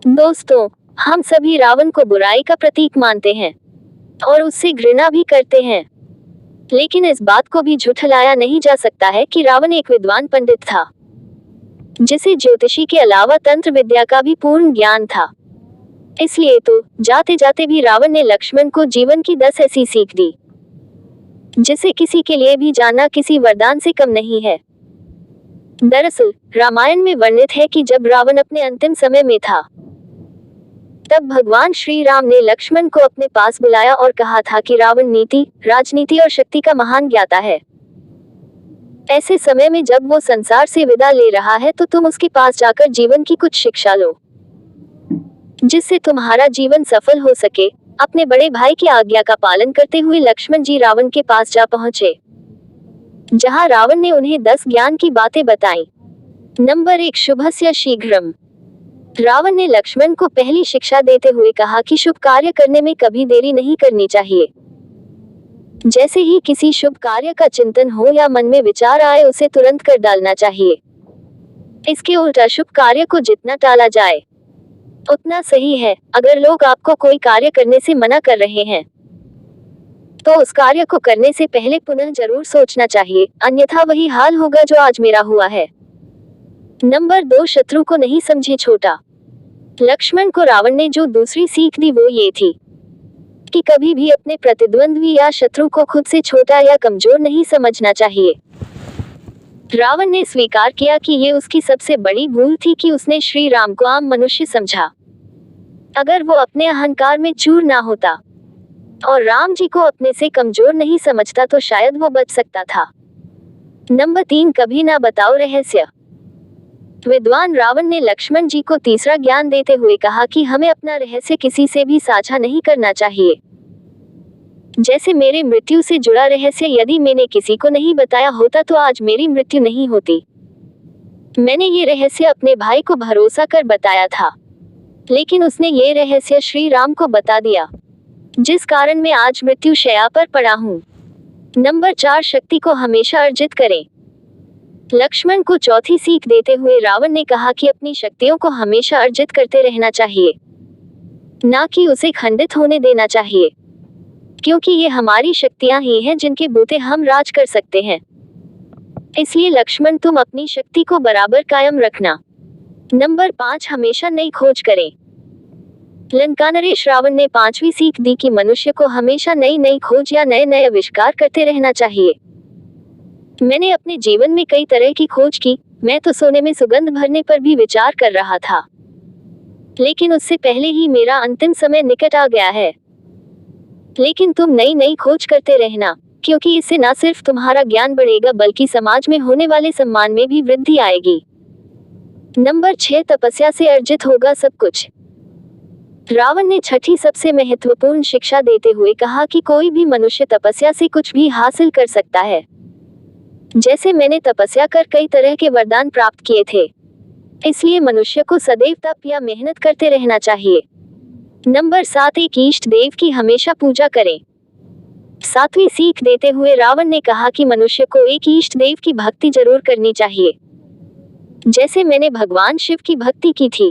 दोस्तों, हम सभी रावण को बुराई का प्रतीक मानते हैं और उससे घृणा भी करते हैं। लेकिन इस बात को भी झुठलाया नहीं जा सकता है कि रावण एक विद्वान पंडित था, जिसे ज्योतिषी के अलावा तंत्र विद्या का भी पूर्ण ज्ञान था। इसलिए तो जाते जाते भी रावण ने लक्ष्मण को जीवन की 10 ऐसी सीख दी, जिसे किसी के लिए भी जानना किसी वरदान से कम नहीं है। दरअसल रामायण में वर्णित है कि जब रावण अपने अंतिम समय में था, तब भगवान श्री राम ने लक्ष्मण को अपने पास बुलाया और कहा था कि रावण नीति, राजनीति और शक्ति का महान ज्ञाता है। ऐसे समय में जब वो संसार से विदा ले रहा है तो तुम उसके पास जाकर जीवन की कुछ शिक्षा लो, जिससे तुम्हारा जीवन सफल हो सके। अपने बड़े भाई की आज्ञा का पालन करते हुए लक्ष्मण जी रावण के पास जा पहुंचे, जहां रावण ने उन्हें 10 ज्ञान की बातें बताई। नंबर 1, शुभस्य शीघ्रम। रावण ने लक्ष्मण को पहली शिक्षा देते हुए कहा कि शुभ कार्य करने में कभी देरी नहीं करनी चाहिए। जैसे ही किसी शुभ कार्य का चिंतन हो या मन में विचार आए, उसे तुरंत कर डालना चाहिए। इसके उल्टा शुभ कार्य को जितना टाला जाए उतना सही है। अगर लोग आपको कोई कार्य करने से मना कर रहे हैं, तो उस कार्य को करने से पहले पुनः जरूर सोचना चाहिए, अन्यथा वही हाल होगा जो आज मेरा हुआ है। नंबर 2, शत्रु को नहीं समझे छोटा। लक्ष्मण को रावण ने जो दूसरी सीख दी वो ये थी कि कभी भी अपने प्रतिद्वंद्वी या शत्रु को खुद से छोटा या कमजोर नहीं समझना चाहिए। रावण ने स्वीकार किया कि ये उसकी सबसे बड़ी भूल थी कि उसने श्री राम को आम मनुष्य समझा। अगर वो अपने अहंकार में चूर ना होता और राम जी को अपने से कमजोर नहीं समझता तो शायद वो बच सकता था। नंबर 3, कभी ना बताओ रहस्य। विद्वान रावण ने लक्ष्मण जी को तीसरा ज्ञान देते हुए कहा कि हमें अपना रहस्य किसी से भी साझा नहीं करना चाहिए। जैसे मेरे मृत्यु से जुड़ा रहस्य यदि मैंने किसी को नहीं बताया होता तो आज मेरी मृत्यु नहीं होती। मैंने ये रहस्य अपने भाई को भरोसा कर बताया था, लेकिन उसने ये रहस्य श्री राम को बता दिया, जिस कारण मैं आज मृत्यु शैया पर पड़ा हूँ। नंबर 4, शक्ति को हमेशा अर्जित करें। लक्ष्मण को चौथी सीख देते हुए रावण ने कहा कि अपनी शक्तियों को हमेशा अर्जित करते रहना चाहिए, ना कि उसे खंडित होने देना चाहिए, क्योंकि ये हमारी शक्तियां ही हैं जिनके बूते हम राज कर सकते हैं। इसलिए लक्ष्मण, तुम अपनी शक्ति को बराबर कायम रखना। नंबर 5, हमेशा नई खोज करें। लंका नरेश रावण ने 5वीं सीख दी कि मनुष्य को हमेशा नई नई खोज या नए नए आविष्कार करते रहना चाहिए। मैंने अपने जीवन में कई तरह की खोज की। मैं तो सोने में सुगंध भरने पर भी विचार कर रहा था, लेकिन उससे पहले ही मेरा अंतिम समय निकट आ गया है। लेकिन तुम नई नई खोज करते रहना, क्योंकि इससे न सिर्फ तुम्हारा ज्ञान बढ़ेगा बल्कि समाज में होने वाले सम्मान में भी वृद्धि आएगी। नंबर 6, तपस्या से अर्जित होगा सब कुछ। रावण ने छठी सबसे महत्वपूर्ण शिक्षा देते हुए कहा कि कोई भी मनुष्य तपस्या से कुछ भी हासिल कर सकता है। जैसे मैंने तपस्या कर कई तरह के वरदान प्राप्त किए थे, इसलिए मनुष्य को सदैव तप या मेहनत करते रहना चाहिए। नंबर 7, एक इष्ट देव की हमेशा पूजा करें। 7वीं सीख देते हुए रावण ने कहा कि मनुष्य को एक इष्ट देव की भक्ति जरूर करनी चाहिए। जैसे मैंने भगवान शिव की भक्ति की थी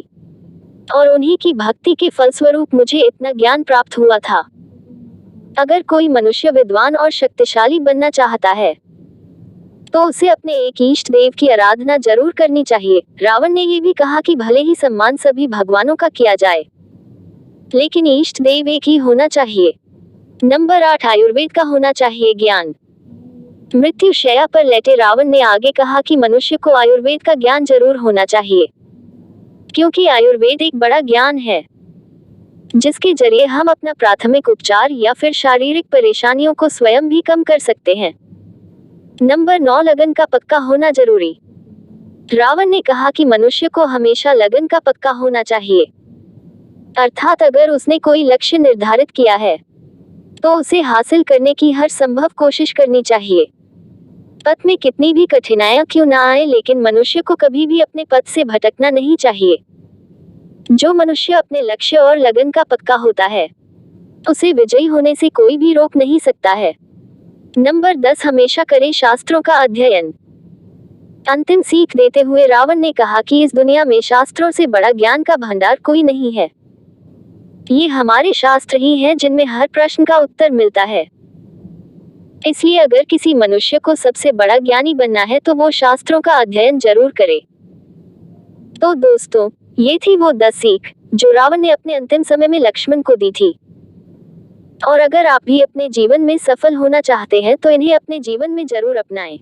और उन्हीं की भक्ति के फलस्वरूप मुझे इतना ज्ञान प्राप्त हुआ था। अगर कोई मनुष्य विद्वान और शक्तिशाली बनना चाहता है तो उसे अपने एक इष्ट देव की आराधना जरूर करनी चाहिए। रावण ने ये भी कहा कि भले ही सम्मान सभी भगवानों का किया जाए, लेकिन इष्ट देव एक ही होना चाहिए। नंबर 8, आयुर्वेद का होना चाहिए ज्ञान। मृत्यु शैया पर लेटे रावण ने आगे कहा कि मनुष्य को आयुर्वेद का ज्ञान जरूर होना चाहिए, क्योंकि आयुर्वेद एक बड़ा ज्ञान है जिसके जरिए हम अपना प्राथमिक उपचार या फिर शारीरिक परेशानियों को स्वयं भी कम कर सकते हैं। नंबर 9, लगन का पक्का होना जरूरी। रावण ने कहा कि मनुष्य को हमेशा लगन का पक्का होना चाहिए, अर्थात अगर उसने कोई लक्ष्य निर्धारित किया है तो उसे हासिल करने की हर संभव कोशिश करनी चाहिए। पथ में कितनी भी कठिनाइयां क्यों ना आए, लेकिन मनुष्य को कभी भी अपने पथ से भटकना नहीं चाहिए। जो मनुष्य अपने लक्ष्य और लगन का पक्का होता है, उसे विजयी होने से कोई भी रोक नहीं सकता है। नंबर 10, हमेशा करें शास्त्रों का अध्ययन। अंतिम सीख देते हुए रावण ने कहा कि इस दुनिया में शास्त्रों से बड़ा ज्ञान का भंडार कोई नहीं है। ये हमारे शास्त्र ही हैं जिनमें हर प्रश्न का उत्तर मिलता है। इसलिए अगर किसी मनुष्य को सबसे बड़ा ज्ञानी बनना है तो वो शास्त्रों का अध्ययन जरूर करे। तो दोस्तों, ये थी वो 10 सीख जो रावण ने अपने अंतिम समय में लक्ष्मण को दी थी। और अगर आप भी अपने जीवन में सफल होना चाहते हैं तो इन्हें अपने जीवन में जरूर अपनाएं।